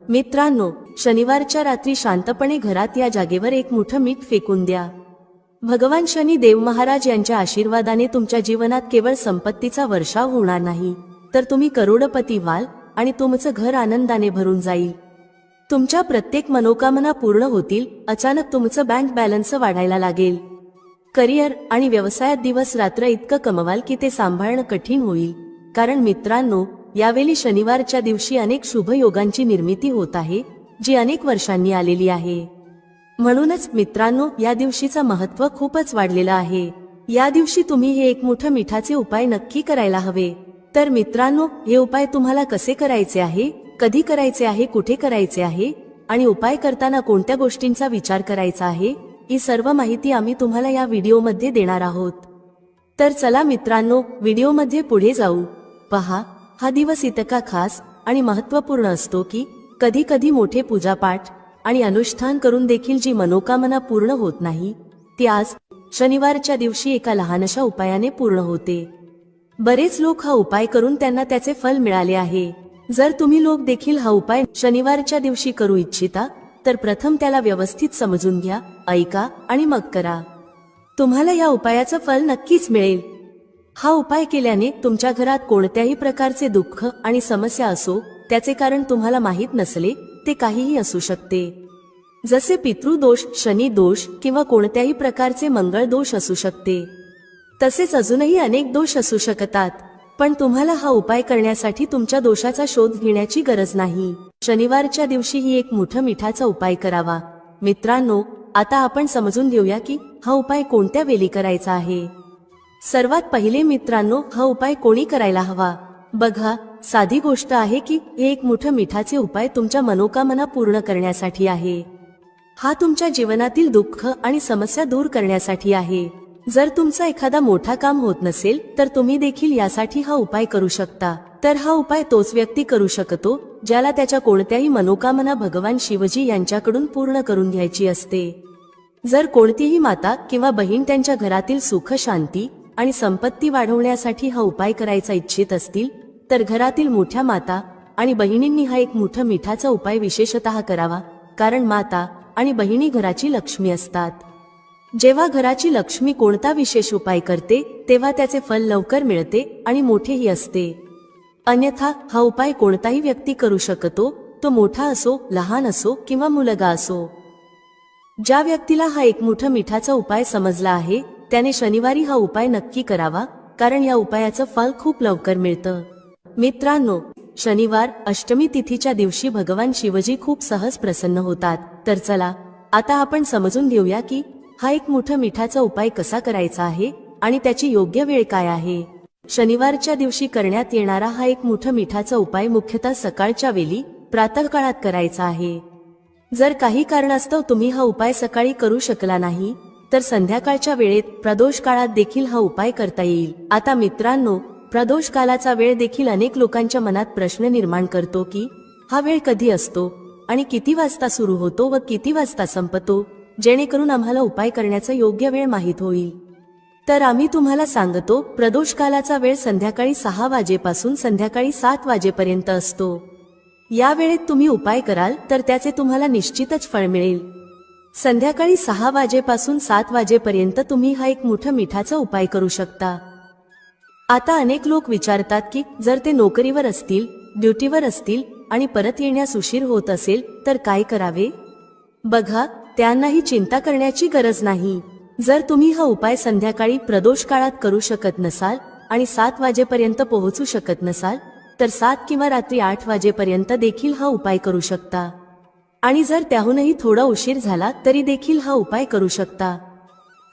मित्रांनो, शनिवारच्या रात्री शांतपणे घरात या जागेवर एक मोठं मीठ फेकून द्या. भगवान शनी देव महाराज यांच्या आशीर्वादाने तुमच्या जीवनात केवळ संपत्तीचा वर्षाव होणार नाही, तर तुम्ही करोडपती व्हाल आणि तुमचं घर आनंदाने भरून जाईल. तुमच्या प्रत्येक मनोकामना पूर्ण होतील. अचानक तुमचं बँक बॅलन्स वाढायला लागेल. करिअर आणि व्यवसायात दिवस रात्र इतकं कमवाल की ते सांभाळणं कठीण होईल. कारण मित्रांनो, यावेळी शनिवारच्या दिवशी अनेक शुभ योगांची निर्मिती होत आहे, जी अनेक वर्षांनी आलेली आहे. म्हणूनच मित्रांनो, या दिवशीचं महत्त्व खूपच वाढलेलं आहे. या दिवशी तुम्ही हे एक मोठं मिठाचे उपाय नक्की करायला हवे. तर मित्रांनो, हे उपाय तुम्हाला कसे करायचे आहे, कधी करायचे आहे, कुठे करायचे आहे आणि उपाय करताना कोणत्या गोष्टींचा विचार करायचा आहे, ही सर्व माहिती आम्ही तुम्हाला या व्हिडिओमध्ये देणार आहोत. तर चला मित्रांनो, व्हिडिओमध्ये पुढे जाऊ. पहा, हा दिवस इतका खास आणि महत्त्वपूर्ण असतो की कधी कधी मोठे पूजापाठ आणि अनुष्ठान करून देखील जी मनोकामना पूर्ण होत नाही, ती आज शनिवारच्या दिवशी एका लहानशा उपायाने पूर्ण होते. बरेच लोक हा उपाय करून त्यांना त्याचे फल मिळाले आहे. जर तुम्ही लोक देखील हा उपाय शनिवारच्या दिवशी करू इच्छिता, तर प्रथम त्याला व्यवस्थित समजून घ्या, ऐका आणि मग करा. तुम्हाला या उपायाचं फल नक्कीच मिळेल. हा उपाय केल्याने तुमच्या घरात कोणत्याही प्रकारचे दुःख आणि समस्या असो, त्याचे कारण तुम्हाला माहीत नसले, ते काहीही असू शकते. जसे पितृदोष, शनी दोष किंवा कोणत्याही प्रकारचे मंगळ दोष असू शकते. तसेच अजूनही अनेक दोष असू शकतात. पण तुम्हाला हा उपाय करण्यासाठी तुमच्या दोषाचा शोध घेण्याची गरज नाही. शनिवारच्या दिवशी ही एक मोठं मिठाचा उपाय करावा. मित्रांनो, आता आपण समजून घेऊया की हा उपाय कोणत्या वेळी करायचा आहे. सर्वात पहिले मित्रांनो, हा उपाय कोणी करायला हवा. बघा, साधी गोष्ट आहे की हे एक मोठं मिठाचे उपाय तुमच्या मनोकामना पूर्ण करण्यासाठी आहे. हा तुमच्या जीवनातील दुःख आणि समस्या दूर करण्यासाठी आहे. जर तुमचा एखादा मोठा काम होत नसेल, तर तुम्ही देखील यासाठी हा उपाय करू शकता. तर हा उपाय तोच व्यक्ती करू शकतो ज्याला त्याच्या कोणत्याही मनोकामना भगवान शिवजी यांच्याकडून पूर्ण करून घ्यायची असते. जर कोणतीही माता किंवा बहीण त्यांच्या घरातील सुख, शांती आणि संपत्ती वाढवण्यासाठी हा उपाय करायचा इच्छित असतील, तर घरातील मोठ्या माता आणि बहिणींनी हा एक मोठा मिठाचा उपाय विशेषतः करावा. कारण माता आणि बहिणी घराची लक्ष्मी असतात. जेव्हा घराची लक्ष्मी कोणता विशेष उपाय करते, तेव्हा त्याचे फल लवकर मिळते आणि मोठेही असते. अन्यथा हा उपाय कोणताही व्यक्ती करू शकतो, तो मोठा असो, लहान असो किंवा मुलगा असो. ज्या व्यक्तीला हा एक मोठा मिठाचा उपाय समजला आहे, त्याने शनिवारी हा उपाय नक्की करावा. कारण या उपायाचं फल खूप लवकर मिळतं. मित्रांनो, शनिवार अष्टमी तिथीच्या दिवशी भगवान शिवजी खूप सहज प्रसन्न होतात. तर चला, आता आपण समजून घेऊया की हा एक मोठा मिठाचा उपाय कसा करायचा आहे आणि त्याची योग्य वेळ काय आहे. शनिवारच्या दिवशी करण्यात येणारा हा एक मोठा मिठाचा उपाय मुख्यतः सकाळच्या वेळी, प्रातःकाळात करायचा आहे. जर काही कारणास्तव तुम्ही हा उपाय सकाळी करू शकला नाही, तर संध्याकाळच्या वेळेत प्रदोष काळात देखील हा उपाय करता येईल. आता मित्रांनो, प्रदोष कालाचा वेळ देखील अनेक लोकांच्या मनात प्रश्न निर्माण करतो की हा वेळ कधी असतो आणि किती वाजता सुरू होतो व किती वाजता संपतो, जेणेकरून आम्हाला उपाय करण्याचा योग्य वेळ माहीत होईल. तर आम्ही तुम्हाला सांगतो, प्रदोष कालाचा वेळ संध्याकाळी 6 वाजेपासून संध्याकाळी 7 वाजेपर्यंत असतो. या वेळेत तुम्ही उपाय कराल तर त्याचे तुम्हाला निश्चितच फळ मिळेल. संध्याकाळी 6 वाजेपासून 7 वाजेपर्यंत तुम्ही हा एक मोठा मिठाचा उपाय करू शकता. आता अनेक लोक विचारतात की जर ते नोकरीवर असतील, ड्युटीवर असतील आणि परत येण्यास उशीर होत असेल, तर काय करावे. बघा, त्यांनाही चिंता करण्याची गरज नाही. जर तुम्ही हा उपाय संध्याकाळी प्रदोष काळात करू शकत नसाल आणि 7 वाजेपर्यंत पोहोचू शकत नसाल, तर 7 किंवा रात्री 8 वाजेपर्यंत देखील हा उपाय करू शकता. आणि जर त्याहूनही थोडा उशीर झाला तरी देखील हा उपाय करू शकता.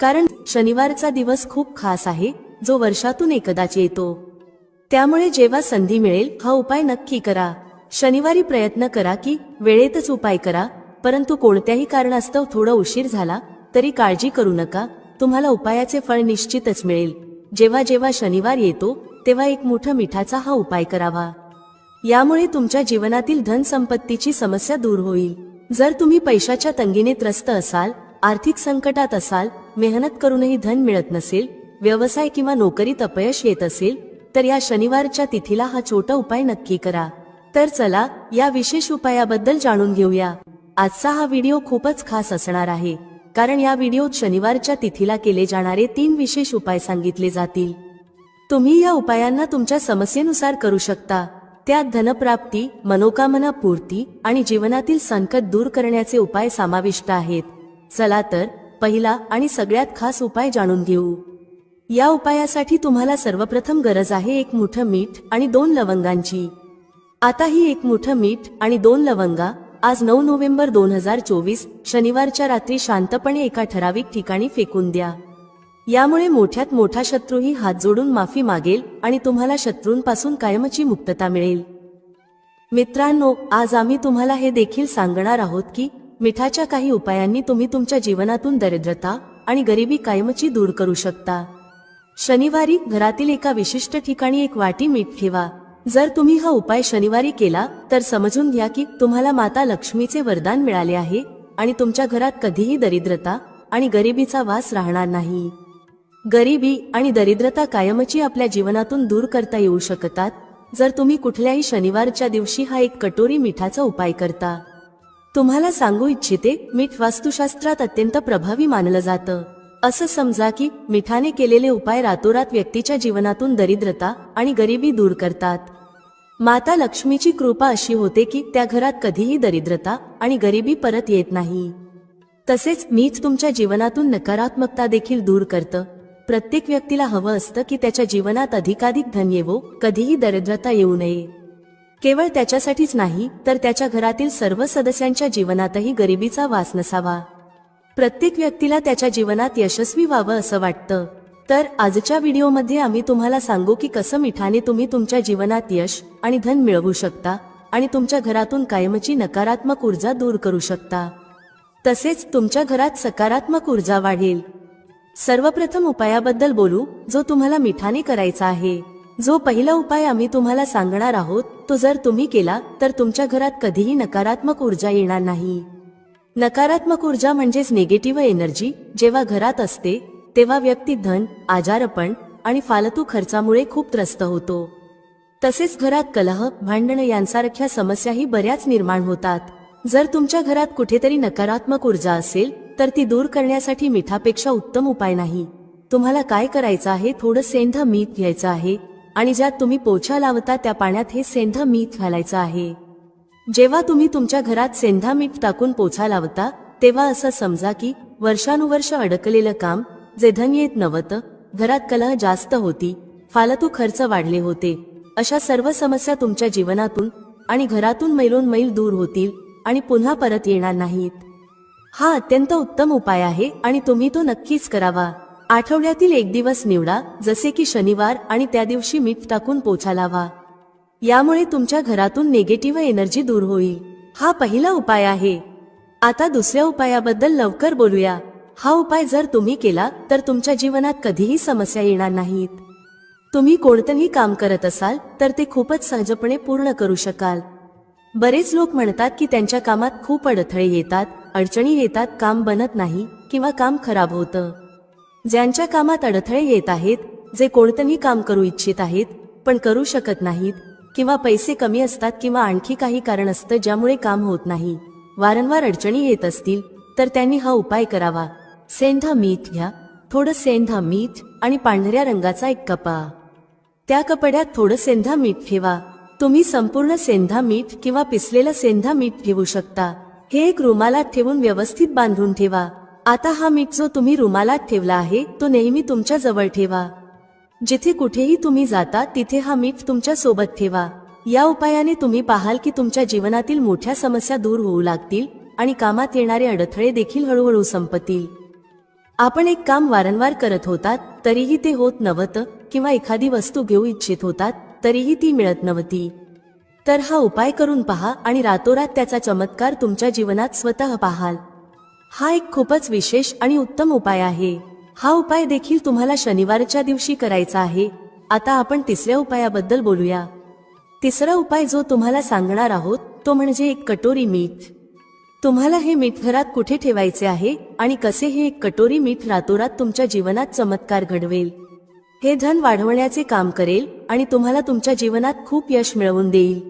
कारण शनिवारचा दिवस खूप खास आहे, जो वर्षातून एकदाच येतो. त्यामुळे जेव्हा संधी मिळेल, हा उपाय नक्की करा. शनिवारी प्रयत्न करा की वेळेतच उपाय करा. परंतु कोणत्याही कारणास्तव थोडा उशीर झाला तरी काळजी करू नका, तुम्हाला उपायाचे फळ निश्चितच मिळेल. जेव्हा जेव्हा शनिवार येतो, तेव्हा एक मोठा मिठाचा हा उपाय करावा. यामुळे तुमच्या जीवनातील धन संपत्तीची समस्या दूर होईल. जर तुम्ही पैशाच्या तंगीने त्रस्त असाल, आर्थिक संकटात असाल, मेहनत करूनही धन मिळत नसेल, व्यवसाय किंवा नोकरीत अपयश येत असेल, तर या शनिवारच्या तिथीला हा छोटा उपाय नक्की करा. तर चला या विशेष उपायाबद्दल जाणून घेऊया. आजचा हा व्हिडिओ खूपच खास असणार आहे, कारण या व्हिडिओत शनिवारच्या तिथीला केले जाणारे 3 विशेष उपाय सांगितले जातील. तुम्ही या उपायांना तुमच्या समस्येनुसार करू शकता. त्यात धनप्राप्ती, मनोकामना पूर्ती आणि जीवनातील संकट दूर करण्याचे उपाय समाविष्ट आहेत. चला तर पहिला आणि सगळ्यात खास उपाय जाणून घेऊ. या उपायासाठी तुम्हाला सर्वप्रथम गरज आहे 1 मुठं मीठ आणि 2 लवंगांची. आता ही 1 मुठं मीठ आणि 2 लवंगा आज 9 नोव्हेंबर 2024 शनिवारच्या रात्री शांतपणे एका ठराविक ठिकाणी फेकून द्या. यामुळे मोठ्यात मोठा शत्रूही हात जोडून माफी मागेल आणि तुम्हाला शत्रूंपासून कायमची मुक्तता मिळेल. मित्रांनो, आज आम्ही तुम्हाला हे देखील सांगणार आहोत की मिठाच्या काही उपायांनी तुम्ही तुमच्या जीवनातून दरिद्रता आणि गरिबी कायमची दूर करू शकता. शनिवारी घरातील एका विशिष्ट ठिकाणी 1 वाटी मीठ ठेवा. जर तुम्ही हा उपाय शनिवारी केला तर समजून घ्या की तुम्हाला माता लक्ष्मीचे वरदान मिळाले आहे आणि तुमच्या घरात कधीही दरिद्रता आणि गरिबीचा वास राहणार नाही. गरिबी आणि दरिद्रता कायमची आपल्या जीवनातून दूर करता येऊ शकतात जर तुम्ही कुठल्याही शनिवारच्या दिवशी हा 1 कटोरी मिठाचा उपाय करता. तुम्हाला सांगू इच्छिते, मीठ वास्तुशास्त्रात अत्यंत प्रभावी मानलं जातं. असं समजा की मिठाने केलेले उपाय रातोरात व्यक्तीच्या जीवनातून दरिद्रता आणि गरिबी दूर करतात. माता लक्ष्मीची कृपा अशी होते की त्या घरात कधीही दरिद्रता आणि गरिबी परत येत नाही. तसेच मीठ तुमच्या जीवनातून नकारात्मकता देखील दूर करतं. प्रत्येक व्यक्तीला हवं असतं की त्याच्या जीवनात अधिकाधिक धन येवो, कधीही दरिद्रता येऊ नये. केवळ त्याच्यासाठीच नाही तर त्याच्या घरातील सर्व सदस्यांच्या जीवनातही गरिबीचा वास नसावा. प्रत्येक व्यक्तीला त्याच्या जीवनात यशस्वी व्हावं असं वाटतं. तर आजच्या व्हिडिओमध्ये आम्ही तुम्हाला सांगू की कसं मिठाने तुम्ही तुमच्या जीवनात यश आणि धन मिळवू शकता आणि तुमच्या घरातून कायमची नकारात्मक ऊर्जा दूर करू शकता. तसेच तुमच्या घरात सकारात्मक ऊर्जा वाढेल. सर्वप्रथम उपायाबद्दल बोलू जो तुम्हाला मिठाने करायचा आहे. जो पहिला उपाय आम्ही तुम्हाला सांगणार आहोत तो जर तुम्ही केला तर तुमच्या घरात कधीही नकारात्मक ऊर्जा येणार नाही. नकारात्मक ऊर्जा म्हणजेच निगेटिव्ह एनर्जी जेव्हा घरात असते तेव्हा व्यक्ती धन, आजारपण आणि फालतू खर्चामुळे खूप त्रस्त होतो. तसेच घरात कलह, भांडण यांसारख्या समस्याही बऱ्याच निर्माण होतात. जर तुमच्या घरात कुठेतरी नकारात्मक ऊर्जा असेल तर ती दूर करण्यासाठी मिठापेक्षा उत्तम उपाय नाही. तुम्हाला काय करायचं आहे, थोडं सेंध मीठ घ्यायचं आहे आणि ज्यात तुम्ही पोछा लावता त्या पाण्यात हे सेंध मीठ घालायचं आहे. जेव्हा तुम्ही तुमच्या घरात सेंधा मीठ टाकून पोछा लावता तेव्हा असं समजा की वर्षानुवर्ष अडकलेलं काम, जे धन येत नव्हतं, घरात कलह जास्त होती, फालतू खर्च वाढले होते, अशा सर्व समस्या तुमच्या जीवनातून आणि घरातून मैलोनमैल दूर होतील आणि पुन्हा परत येणार नाहीत. हा अत्यंत उत्तम उपाय आहे आणि तुम्ही तो नक्कीच करावा. आठवड्यातील 1 दिवस निवडा, जसे की शनिवार, आणि त्या दिवशी मीठ टाकून पोछा लावा. यामुळे तुमच्या घरातून निगेटिव्ह एनर्जी दूर होईल. हा पहिला उपाय आहे. आता दुसऱ्या उपायाबद्दल लवकर बोलूया. हा उपाय जर तुम्ही केला तर तुमच्या जीवनात कधीही समस्या येणार नाहीत. तुम्ही कोणतंही काम करत असाल तर ते खूपच सहजपणे पूर्ण करू शकाल. बरेच लोक म्हणतात की त्यांच्या कामात खूप अडथळे येतात, अडचणी येतात, काम बनत नाही किंवा काम खराब होतं. ज्यांच्या कामात अडथळे येत आहेत, जे कोणतंही काम करू इच्छित आहेत पण करू शकत नाहीत, किंवा पैसे कमी असतात किंवा आणखी काही कारण असतं ज्यामुळे काम होत नाही, वारंवार अडचणी येत असतील तर त्यांनी हा उपाय करावा. सेंधा मीठ घ्या. थोडं सेंधा मीठ आणि पांढऱ्या रंगाचा 1 कपा. त्या कपड्यात थोडं सेंधा मीठ ठेवा. तुम्ही संपूर्ण सेंधा मीठ किंवा पिसलेलं सेंधा मीठ ठेवू शकता. हे 1 रुमालात ठेवून व्यवस्थित बांधून ठेवा. आता हा मीठ जो तुम्ही रुमालात ठेवला आहे तो नेहमी तुमच्या जवळ ठेवा. जिथे कुठेही तुम्ही जाता तिथे हा मीठ तुमच्या सोबत ठेवा. या उपायाने तुम्ही पाहाल की तुमच्या जीवनातील मोठ्या समस्या दूर होऊ लागतील आणि कामात येणारे अडथळे देखील हळूहळू संपतील. आपण एक काम वारंवार करत होतात तरीही ते होत नव्हतं, किंवा एखादी वस्तू घेऊ इच्छित होतात तरीही ती मिळत नव्हती, तर हा उपाय करून पहा आणि रातोरात त्याचा चमत्कार तुमच्या जीवनात स्वतः पाहाल. हा एक खूपच विशेष आणि उत्तम उपाय आहे. हा उपाय देखील तुम्हाला शनिवारच्या दिवशी करायचा आहे. आता आपण तिसऱ्या उपायाबद्दल बोलूया. तिसरा उपाय जो तुम्हाला सांगणार आहोत तो म्हणजे 1 कटोरी मीठ. तुम्हाला हे मीठ घरात कुठे ठेवायचे आहे आणि कसे हे 1 कटोरी मीठ रातोरात तुमच्या जीवनात चमत्कार घडवेल. हे धन वाढवण्याचे काम करेल आणि तुम्हाला तुमच्या जीवनात खूप यश मिळवून देईल.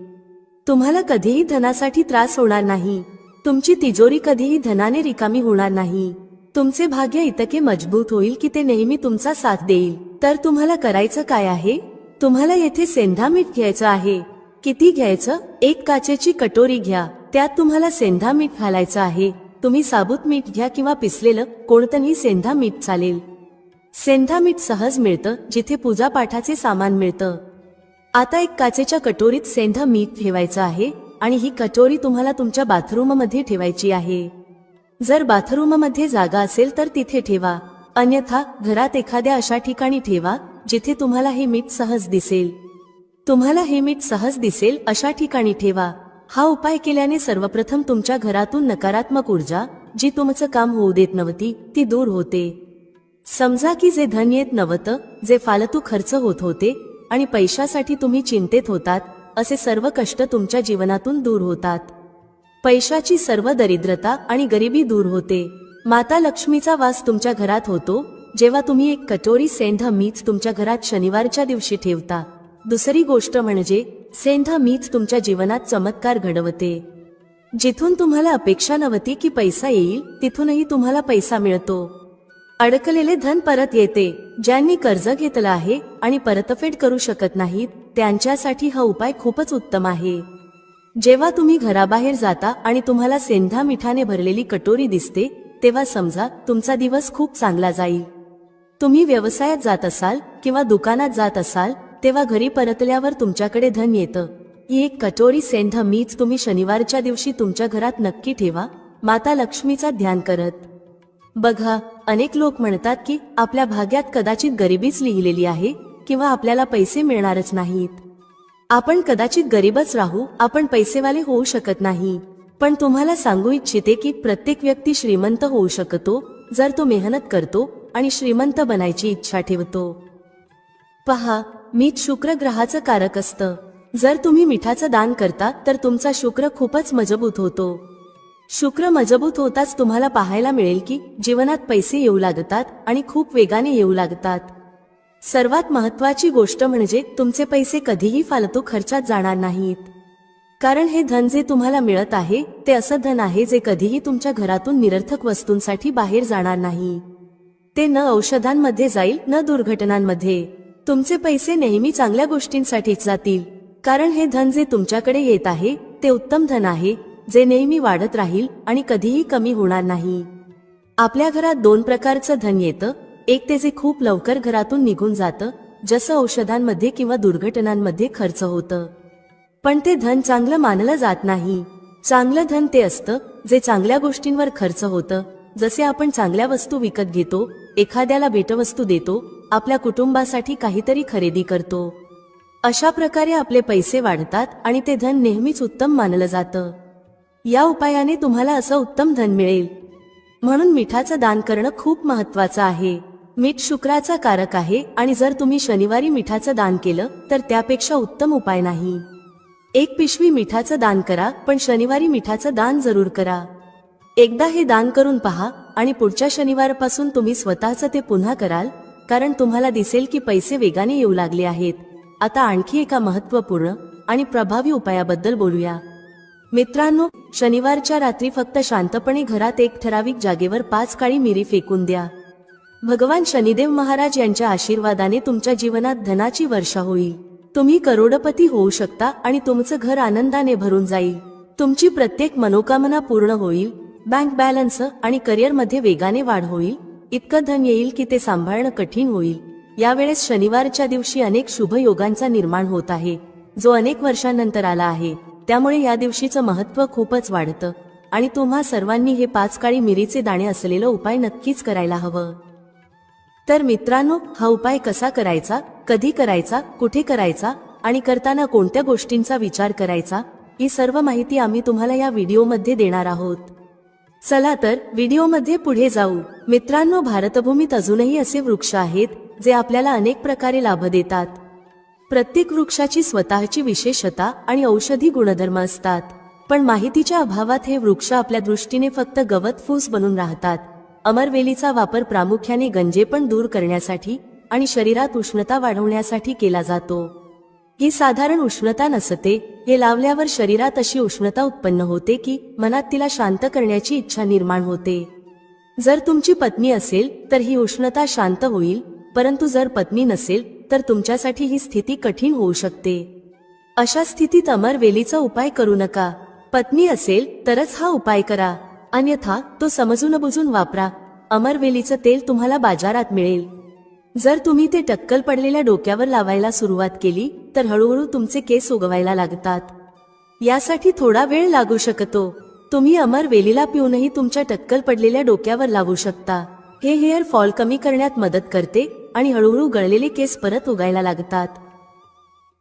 तुम्हाला कधीही धनासाठी त्रास होणार नाही. तुमची तिजोरी कधीही धनाने रिकामी होणार नाही. तुमचे भाग्य इतके मजबूत होईल की ते नेहमी तुमचा साथ देईल. तर तुम्हाला करायचं काय आहे? तुम्हाला येथे सेंधा मीठ घ्यायचं आहे. किती घ्यायचं? एक काचेची कटोरी घ्या. त्यात तुम्हाला सेंधा मीठ घालायचं आहे. तुम्ही साबूत मीठ घ्या किंवा पिसलेलं कोणतंही सेंधा मीठ चालेल. सेंधा मीठ सहज मिळतं जिथे पूजा पाठाचे सामान मिळतं. आता एक काचेच्या कटोरीत सेंधा मीठ ठेवायचं आहे आणि ही कटोरी तुम्हाला तुमच्या बाथरूममध्ये ठेवायची आहे. जर बाथरूममध्ये जागा असेल तर तिथे ठेवा, अन्यथा घरात एखाद्या अशा ठिकाणी ठेवा जिथे तुम्हाला हे मीठ सहज दिसेल. तुम्हाला हे मीठ सहज दिसेल अशा ठिकाणी ठेवा. हा उपाय केल्याने सर्वप्रथम तुमच्या घरातून नकारात्मक ऊर्जा जी तुमचं काम होऊ देत नव्हती ती दूर होते. समजा की जे धन येत नव्हतं, जे फालतू खर्च होत होते आणि पैशासाठी तुम्ही चिंतेत होतात, असे सर्व कष्ट तुमच्या जीवनातून दूर होतात. पैशाची सर्व दरिद्रता आणि गरिबी दूर होते. माता लक्ष्मीचा वास तुमच्या घरात होतो जेव्हा तुम्ही एक कटोरी सेंधा मीठ तुमच्या घरात शनिवारच्या दिवशी ठेवता. दुसरी गोष्ट म्हणजे सेंधा मीठ तुमच्या जीवनात चमत्कार घडवते. जिथून तुम्हाला अपेक्षा नव्हती की पैसा येईल तिथूनही तुम्हाला पैसा मिळतो. अडकलेले धन परत येते. ज्यांनी कर्ज घेतलं आहे आणि परतफेड करू शकत नाहीत त्यांच्यासाठी हा उपाय खूपच उत्तम आहे. जेव्हा तुम्ही घराबाहेर जाता आणि तुम्हाला सेंधा मिठाने भरलेली कटोरी दिसते तेव्हा समजा तुमचा दिवस खूप चांगला जाईल. तुम्ही व्यवसायात जात असाल किंवा दुकानात जात असाल तेव्हा घरी परतल्यावर तुमच्याकडे धन येतं. ही एक कटोरी सेंधा मीठ तुम्ही शनिवारच्या दिवशी तुमच्या घरात नक्की ठेवा, माता लक्ष्मीचा ध्यान करत. बघा, अनेक लोक म्हणतात की आपल्या भाग्यात कदाचित गरिबीच लिहिलेली आहे किंवा आपल्याला पैसे मिळणारच नाहीत. आपण कदाचित गरीबच राहू, आपण पैसेवाले होऊ शकत नाही. पण तुम्हाला सांगू इच्छिते की प्रत्येक व्यक्ती श्रीमंत होऊ शकतो जर तो मेहनत करतो आणि श्रीमंत बनायची इच्छा ठेवतो. पहा, मीठ शुक्र ग्रहाचं कारक असतं. जर तुम्ही मिठाचं दान करता तर तुमचा शुक्र खूपच मजबूत होतो. शुक्र मजबूत होताच तुम्हाला पाहायला मिळेल की जीवनात पैसे येऊ लागतात आणि खूप वेगाने येऊ लागतात. सर्वात महत्त्वाची गोष्ट म्हणजे तुमचे पैसे कधीही फालतू खर्चात जाणार नाहीत. कारण हे धन जे तुम्हाला मिळत आहे ते असं धन आहे जे कधीही तुमच्या घरातून निरर्थक वस्तूंसाठी बाहेर जाणार नाही. ते न औषधांमध्ये जाईल न दुर्घटनांमध्ये. तुमचे पैसे नेहमी चांगल्या गोष्टींसाठीच जातील. कारण हे धन जे तुमच्याकडे येत आहे ते उत्तम धन आहे जे नेहमी वाढत राहील आणि कधीही कमी होणार नाही. आपल्या घरात दोन प्रकारचं धन येतं. एक ते जे खूप लवकर घरातून निघून जातं, जसं औषधांमध्ये किंवा दुर्घटनांमध्ये खर्च होतं. पण ते धन चांगलं मानलं जात नाही. चांगलं धन ते असतं जे चांगल्या गोष्टींवर खर्च होतं. जसे आपण चांगल्या वस्तू विकत घेतो, एखाद्याला भेटवस्तू देतो, आपल्या कुटुंबासाठी काहीतरी खरेदी करतो. अशा प्रकारे आपले पैसे वाढतात आणि ते धन नेहमीच उत्तम मानलं जातं. या उपायाने तुम्हाला असं उत्तम धन मिळेल. म्हणून मिठाचं दान करणं खूप महत्त्वाचं आहे. मीठ शुक्राचा कारक आहे आणि जर तुम्ही शनिवारी मिठाचं दान केलं तर त्यापेक्षा उत्तम उपाय नाही. एक पिशवी मिठाचं दान करा, पण शनिवारी मिठाचं दान जरूर करा. एकदा हे दान करून पहा आणि पुढच्या शनिवारपासून तुम्ही स्वतःचं ते पुन्हा कराल, कारण तुम्हाला दिसेल की पैसे वेगाने येऊ लागले आहेत. आता आणखी एका महत्त्वपूर्ण आणि प्रभावी उपायाबद्दल बोलूया. मित्रांनो, शनिवारच्या रात्री फक्त शांतपणे घरात एक ठराविक जागेवर 5 काळी मिरी फेकून द्या. भगवान शनिदेव महाराज यांच्या आशीर्वादाने तुमच्या जीवनात धनाची वर्षा होईल. तुम्ही करोडपती होऊ शकता आणि तुमचं घर आनंदाने भरून जाईल. तुमची प्रत्येक मनोकामना पूर्ण होईल. बँक बॅलन्स आणि करिअरमध्ये वेगाने वाढ होईल. इतकं धन येईल की ते सांभाळणं कठीण होईल. यावेळेस शनिवारच्या दिवशी अनेक शुभ योगांचा निर्माण होत आहे, जो अनेक वर्षांनंतर आला आहे. त्यामुळे या दिवशीचं महत्त्व खूपच वाढतं आणि तुम्हा सर्वांनी हे 5 काळी मिरीचे दाणे असलेला उपाय नक्कीच करायला हवं. तर मित्रांनो, हा उपाय कसा करायचा, कधी करायचा, कुठे करायचा आणि करताना कोणत्या गोष्टींचा विचार करायचा, ही सर्व माहिती आम्ही तुम्हाला या व्हिडिओमध्ये देणार आहोत. चला तर व्हिडिओमध्ये पुढे जाऊ. मित्रांनो, भारतभूमीत अजूनही असे वृक्ष आहेत जे आपल्याला अनेक प्रकारे लाभ देतात. प्रत्येक वृक्षाची स्वतःची विशेषता आणि औषधी गुणधर्म असतात. पण माहितीच्या अभावात हे वृक्ष आपल्या दृष्टीने फक्त गवत फूस बनून राहतात. अमरवेलीचा वापर प्रामुख्याने गंजेपण दूर करण्यासाठी आणि शरीरात उष्णता वाढवण्यासाठी केला जातो. ही साधारण उष्णता नसते, हे लावल्यावर शरीरात अशी उष्णता उत्पन्न होते की मनात तिला शांत करण्याची इच्छा निर्माण होते. जर तुमची पत्नी असेल तर ही उष्णता शांत होईल, परंतु जर पत्नी नसेल तर तुमच्यासाठी ही स्थिती कठीण होऊ शकते. अशा स्थितीत अमरवेलीचा उपाय करू नका. पत्नी असेल तरच हा उपाय करा, अन्यथा तो समजून बुजून वापरा. अमरवेलीचं तेल तुम्हाला बाजारात मिळेल. जर तुम्ही ते टक्कल पडलेल्या डोक्यावर लावायला सुरुवात केली तर हळूहळू तुमचे केस उगवायला लागतात. यासाठी थोडा वेळ लागू शकतो. तुम्ही अमरवेलीला पिऊनही तुमच्या टक्कल पडलेल्या डोक्यावर लावू शकता. हे हेअर फॉल कमी करण्यात मदत करते आणि हळूहळू गळलेले केस परत उगायला लागतात.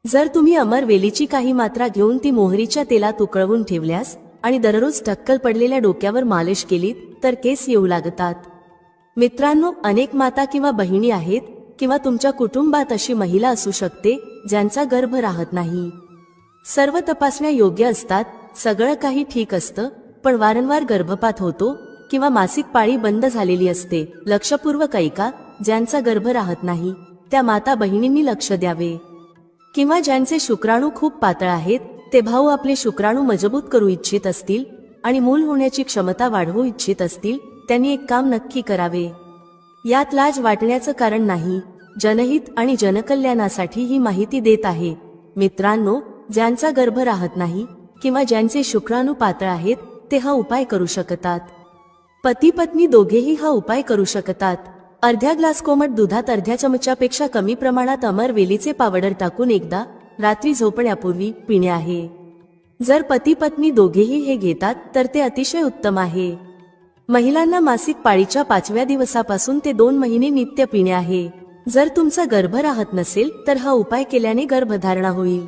जर तुम्ही अमरवेलीची काही मात्रा घेऊन ती मोहरीच्या तेलात उकळवून ठेवल्यास आणि दररोज टक्कल पडलेल्या डोक्यावर मालिश केलीत तर केस येऊ लागतात. मित्रांनो, अनेक माता किंवा बहिणी आहेत किंवा तुमच्या कुटुंबात अशी महिला असू शकते ज्यांचा गर्भ राहत नाही. सर्व तपासण्या योग्य असतात, सगळं काही ठीक असतं, पण वारंवार गर्भपात होतो किंवा मासिक पाळी बंद झालेली असते. लक्षपूर्वक ऐका, ज्यांचा गर्भ राहत नाही त्या माता बहिणींनी लक्ष द्यावे. किंवा ज्यांचे शुक्राणू खूप पातळ आहेत, ते भाऊ आपले शुक्राणू मजबूत करू इच्छित असतील आणि मूल होण्याची क्षमता वाढवू इच्छित असतील, त्यांनी एक काम नक्की करावे. यात लाज वाटण्याचं कारण नाही. जनहित आणि जनकल्याणासाठी ही माहिती देत आहे. मित्रांनो, ज्यांचा गर्भ राहत नाही किंवा ज्यांचे शुक्राणू पातळ आहेत ते हा उपाय करू शकतात. पती पत्नी दोघेही हा उपाय करू शकतात. अर्ध्या ग्लास कोमट दुधात अर्ध्या चमच्यापेक्षा कमी प्रमाणात अमरवेलीचे पावडर टाकून एकदा रात्री झोपण्यापूर्वी पिणे आहे. जर पती पत्नी दोघेही हे घेतात तर ते अतिशय उत्तम आहे. महिलांना मासिक पाळीच्या 5व्या दिवसापासून ते 2 महिने नित्य पिणे आहे. जर तुमचा गर्भ राहत नसेल तर हा उपाय केल्याने गर्भधारणा होईल.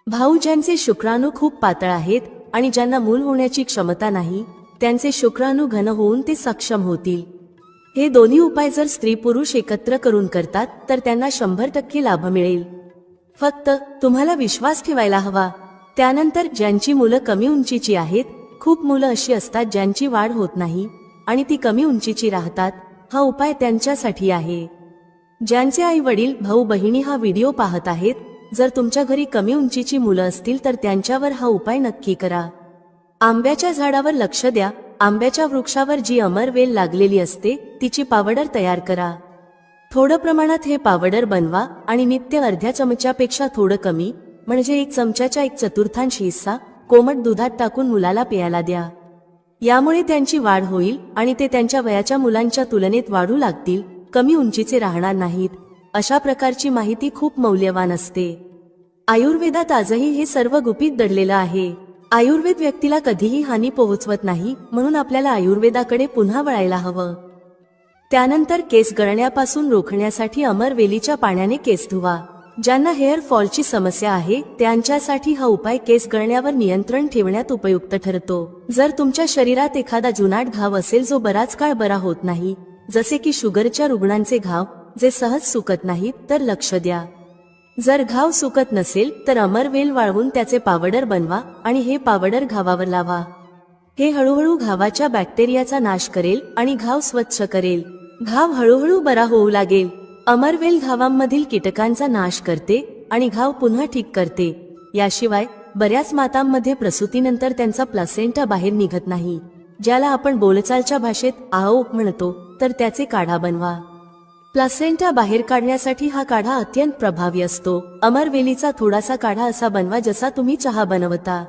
भाऊ ज्यांचे शुक्राणू खूप पातळ आहेत आणि ज्यांना मूल होण्याची क्षमता नाही, त्यांचे शुक्राणू घन होऊन ते सक्षम होतील. हे दोन्ही उपाय जर स्त्री पुरुष एकत्र करून करतात तर त्यांना 100% लाभ मिळेल. फक्त तुम्हाला विश्वास ठेवायला हवा. त्यानंतर ज्यांची मुलं कमी उंचीची आहेत, खूप मुलं अशी असतात ज्यांची वाढ होत नाही आणि ती कमी उंचीची राहतात, हा उपाय त्यांच्यासाठी आहे. ज्यांचे आई वडील भाऊ बहिणी हा व्हिडिओ पाहत आहेत, जर तुमच्या घरी कमी उंचीची मुलं असतील तर त्यांच्यावर हा उपाय नक्की करा. आंब्याच्या झाडावर लक्ष द्या. आंब्याच्या वृक्षावर जी अमरवेल लागलेली असते तिची पावडर तयार करा. थोडं प्रमाणात हे पावडर बनवा आणि नित्य अर्ध्या चमच्यापेक्षा थोडं कमी, म्हणजे 1 चमच्याच्या 1/4 हिस्सा कोमट दुधात टाकून मुलाला प्यायला द्या. यामुळे त्यांची वाढ होईल आणि ते त्यांच्या वयाच्या मुलांच्या तुलनेत वाढू लागतील, कमी उंचीचे राहणार नाहीत. अशा प्रकारची माहिती खूप मौल्यवान असते. आयुर्वेदात आजही हे सर्व गुपित दडलेलं आहे. आयुर्वेद व्यक्तीला कधीही हानी पोहोचवत नाही, म्हणून आपल्याला आयुर्वेदाकडे पुन्हा वळायला हवं. त्यानंतर केस गळण्यापासून रोखण्यासाठी अमरवेलीच्या पाण्याने केस धुवा. ज्यांना हेअर फॉलची समस्या आहे त्यांच्यासाठी हा उपाय केस गळण्यावर नियंत्रण ठेवण्यात उपयुक्त ठरतो. जर तुमच्या शरीरात एखादा जुनाट घाव असेल जो बराच काळ बरा होत नाही, जसे की शुगरच्या रुग्णांचे घाव जे सहज सुकत नाहीत, तर लक्ष द्या. जर घाव सुकत नसेल तर अमरवेल वाळवून त्याचे पावडर बनवा आणि हे पावडर घावावर लावा. हे हळूहळू घावाच्या बॅक्टेरियाचा नाश करेल आणि घाव स्वच्छ करेल. घाव हळूहळू बरा होऊ लागेल. अमरवेल घावांमधील कीटकांचा नाश करते आणि घाव पुन्हा ठीक करते. याशिवाय बऱ्याच मातांमध्ये प्रसूतीनंतर त्यांचा प्लासेंटा बाहेर निघत नाही, ज्याला आपण बोलचालच्या भाषेत आओ म्हणतो, तर त्याचे काढा बनवा. प्लासेंटा बाहेर काढण्यासाठी हा काढा अत्यंत प्रभावी असतो. अमरवेलीचा थोडासा काढा असा बनवा जसा तुम्ही चहा बनवता.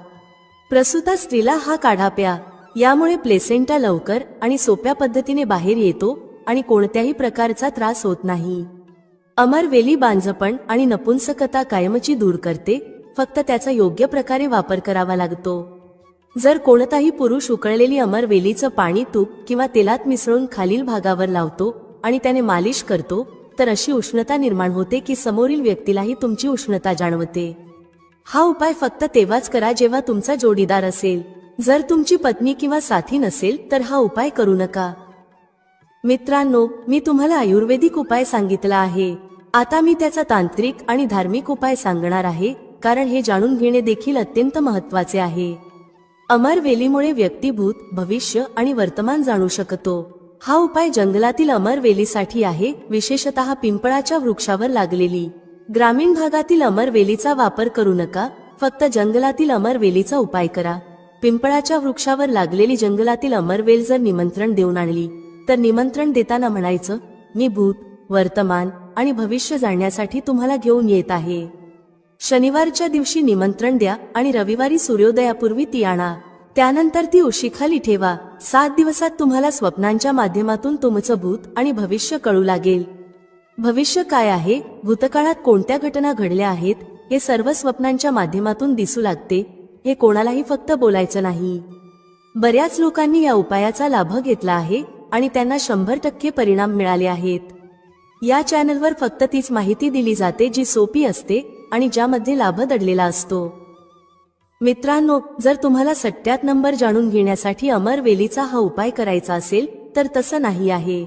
प्रसूता स्त्रीला हा काढा प्या. यामुळे प्लेसेंटा लवकर आणि सोप्या पद्धतीने बाहेर येतो आणि कोणत्याही प्रकारचा त्रास होत नाही. अमरवेली बांझपण आणि नपुंसकता कायमची दूर करते, फक्त त्याचा योग्य प्रकारे वापर करावा लागतो. जर कोणताही पुरुष उकळलेली अमरवेलीचं पाणी तूप किंवा तेलात मिसळून खालील भागावर लावतो आणि त्याने मालिश करतो, तर अशी उष्णता निर्माण होते की समोरील व्यक्तीलाही तुमची उष्णता जाणवते. हा उपाय फक्त तेव्हाच करा जेव्हा तुमचा जोडीदार असेल. जर तुमची पत्नी किंवा साथी नसेल तर हा उपाय करू नका. मित्रांनो, मी तुम्हाला आयुर्वेदिक उपाय सांगितला आहे. आता मी त्याचा तांत्रिक आणि धार्मिक उपाय सांगणार आहे, कारण हे जाणून घेणे देखील अत्यंत महत्त्वाचे आहे. अमरवेलीमुळे व्यक्ती भूत, भविष्य आणि वर्तमान जाणू शकतो. हा उपाय जंगलातील अमरवेलीसाठी आहे, विशेषतः पिंपळाच्या वृक्षावर लागलेली. ग्रामीण भागातील अमरवेलीचा वापर करू नका, फक्त जंगलातील अमरवेलीचा उपाय करा. पिंपळाच्या वृक्षावर लागलेली जंगलातील अमरवेल जर निमंत्रण देऊन आणली, तर निमंत्रण देताना म्हणायचं, मी भूत, वर्तमान आणि भविष्य जाणण्यासाठी तुम्हाला घेऊन येत आहे. शनिवारच्या दिवशी निमंत्रण द्या आणि रविवारी सूर्योदयापूर्वी ती आणा. त्यानंतर ती उशीखाली ठेवा. 7 दिवसात तुम्हाला स्वप्नांच्या माध्यमातून तुमचं भूत आणि भविष्य कळू लागेल. भविष्य काय आहे, भूतकाळात कोणत्या घटना घडल्या आहेत, हे सर्व स्वप्नांच्या माध्यमातून दिसू लागते. हे कोणालाही फक्त बोलायचं नाही. बऱ्याच लोकांनी या उपायाचा लाभ घेतला आहे आणि त्यांना 100% परिणाम मिळाले आहेत. या चॅनलवर फक्त तीच माहिती दिली जाते जी सोपी असते आणि ज्यामध्ये लाभ दडलेला असतो. मित्रांनो, जर तुम्हाला सट्ट्यात नंबर जाणून घेण्यासाठी अमरवेलीचा हा उपाय करायचा असेल तर तसं नाही आहे.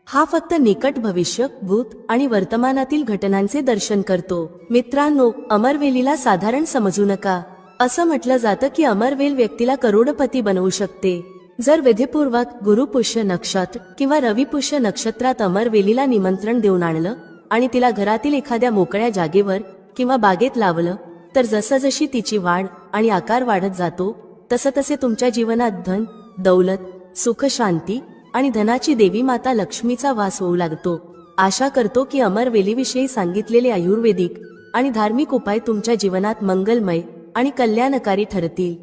हा फक्त निकट भविष्य, भूत आणि वर्तमानातील घटनांचे दर्शन करतो. मित्रांनो, अमरवेलीला साधारण समजू नका. असं म्हटलं जातं की अमरवेल व्यक्तीला करोडपती बनवू शकते. जर विधीपूर्वक गुरुपुष्य नक्षत्र किंवा रविपुष्य नक्षत्रात अमरवेलीला निमंत्रण देऊन आणलं आणि तिला घरातील एखाद्या मोकळ्या जागेवर किंवा बागेत लावलं, तर जसजशी तिची वाढ आणि आकार वाढत जातो, तसतसे तुमच्या जीवनात धन, दौलत, सुख, शांती आणि धनाची देवी माता लक्ष्मीचा वास होऊ लागतो. आशा करतो की अमरवेलीविषयी सांगितलेले आयुर्वेदिक आणि धार्मिक उपाय तुमच्या जीवनात मंगलमय आणि कल्याणकारी ठरतील.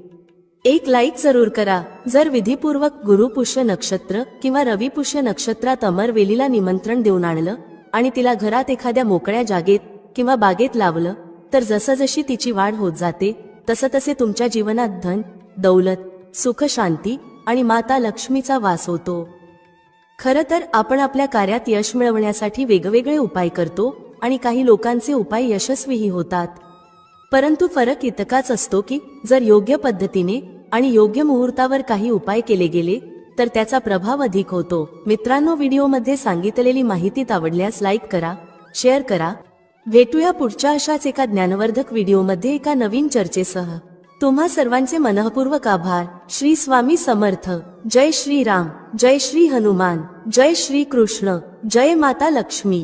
एक लाईक जरूर करा. जर विधीपूर्वक गुरुपुष्य नक्षत्र किंवा रविपुष्य नक्षत्रात अमरवेलीला निमंत्रण देऊन आणलं आणि तिला घरात एखाद्या मोकळ्या जागेत किंवा बागेत लावलं, तर जसजशी तिची वाढ होत जाते, तसतसे तुमच्या जीवनात धन, दौलत, सुख, शांती आणि माता लक्ष्मीचा वास होतो. खरं तर आपण आपल्या कार्यात यश मिळवण्यासाठी वेगवेगळे उपाय करतो आणि काही लोकांचे उपाय यशस्वीही होतात. परंतु फरक इतकाच असतो की जर योग्य पद्धतीने आणि योग्य मुहूर्तावर काही उपाय केले गेले तर त्याचा प्रभाव अधिक होतो. मित्रांनो, व्हिडिओमध्ये सांगितलेली माहिती आवडल्यास लाईक करा, शेअर करा. भेटूया पुढच्या अशाच एका ज्ञानवर्धक व्हिडिओमध्ये एका नवीन चर्चेसह. तुम्हा सर्वांचे मनःपूर्वक आभार. श्री स्वामी समर्थ. जय श्री राम, जय श्री हनुमान, जय श्री कृष्ण, जय माता लक्ष्मी.